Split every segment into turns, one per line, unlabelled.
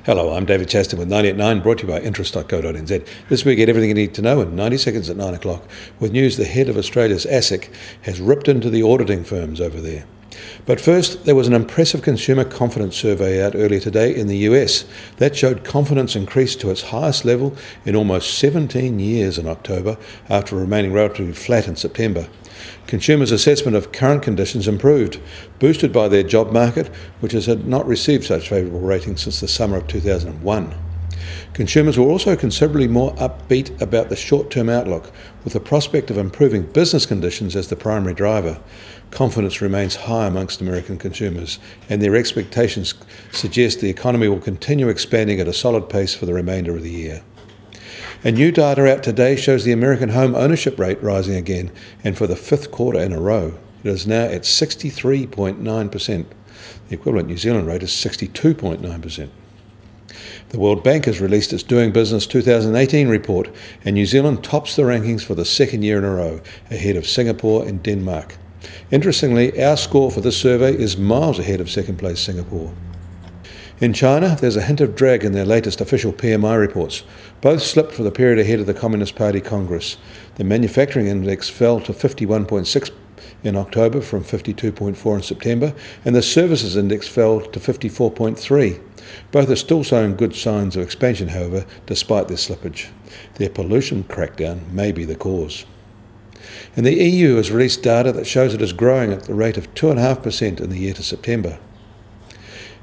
Hello, I'm David Chaston with 90 at 9, brought to you by interest.co.nz. This week, get everything you need to know in 90 seconds at 9 o'clock. With news, the head of Australia's ASIC has ripped into the auditing firms over there. But first, there was an impressive consumer confidence survey out earlier today in the US. That showed confidence increased to its highest level in almost 17 years in October, after remaining relatively flat in September. Consumers' assessment of current conditions improved, boosted by their job market, which has not received such favourable ratings since the summer of 2001. Consumers were also considerably more upbeat about the short-term outlook, with the prospect of improving business conditions as the primary driver. Confidence remains high amongst American consumers, and their expectations suggest the economy will continue expanding at a solid pace for the remainder of the year. And new data out today shows the American home ownership rate rising again, and for the fifth quarter in a row. It is now at 63.9%. The equivalent New Zealand rate is 62.9%. The World Bank has released its Doing Business 2018 report, and New Zealand tops the rankings for the second year in a row, ahead of Singapore and Denmark. Interestingly, our score for this survey is miles ahead of second place Singapore. In China, there's a hint of drag in their latest official PMI reports. Both slipped for the period ahead of the Communist Party Congress. The manufacturing index fell to 51.6 in October from 52.4 in September, and the services index fell to 54.3. Both are still showing good signs of expansion, however, despite their slippage. Their pollution crackdown may be the cause. And the EU has released data that shows it is growing at the rate of 2.5% in the year to September.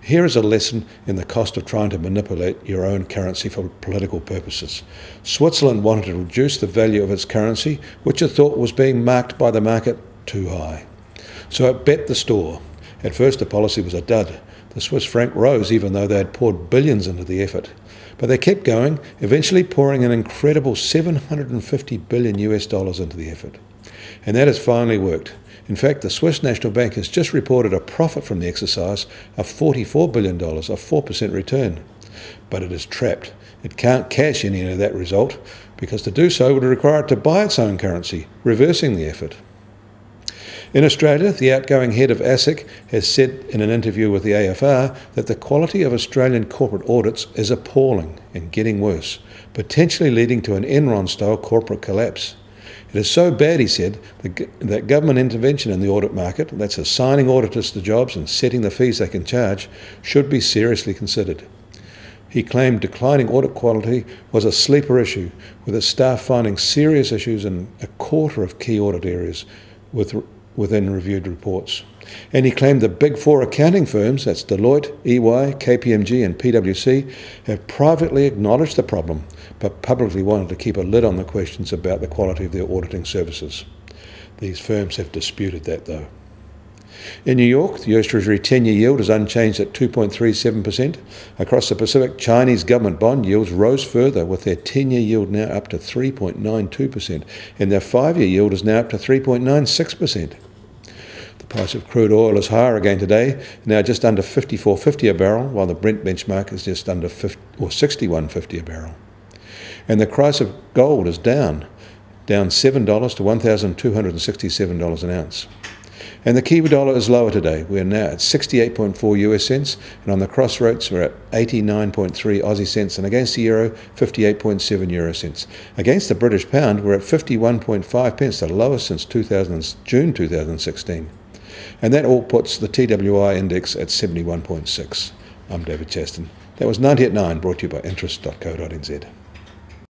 Here is a lesson in the cost of trying to manipulate your own currency for political purposes. Switzerland wanted to reduce the value of its currency, which it thought was being marked by the market too high. So it bet the store. At first the policy was a dud. The Swiss franc rose even though they had poured billions into the effort. But they kept going, eventually pouring an incredible 750 billion US dollars into the effort. And that has finally worked. In fact, the Swiss National Bank has just reported a profit from the exercise of $44 billion, a 4% return. But it is trapped. It can't cash any of that result, because to do so would require it to buy its own currency, reversing the effort. In Australia, the outgoing head of ASIC has said in an interview with the AFR that the quality of Australian corporate audits is appalling and getting worse, potentially leading to an Enron-style corporate collapse. It is so bad, he said, that government intervention in the audit market, that's assigning auditors to jobs and setting the fees they can charge, should be seriously considered. He claimed declining audit quality was a sleeper issue, with its staff finding serious issues in a quarter of key audit areas within reviewed reports. And he claimed the big four accounting firms, that's Deloitte, EY, KPMG and PwC, have privately acknowledged the problem, but publicly wanted to keep a lid on the questions about the quality of their auditing services. These firms have disputed that, though. In New York, the US Treasury 10-year yield is unchanged at 2.37%. Across the Pacific, Chinese government bond yields rose further, with their 10-year yield now up to 3.92%, and their 5-year yield is now up to 3.96%. The price of crude oil is higher again today, now just under $54.50 a barrel, while the Brent benchmark is just under $61.50 a barrel. And the price of gold is down $7 to $1,267 an ounce. And the Kiwi dollar is lower today. We are now at 68.4 US cents, and on the crossroads we're at 89.3 Aussie cents, and against the euro, 58.7 euro cents. Against the British pound, we're at 51.5 pence, the lowest since June 2016. And that all puts the TWI index at 71.6. I'm David Chaston. That was 90 at 9, brought to you by interest.co.nz.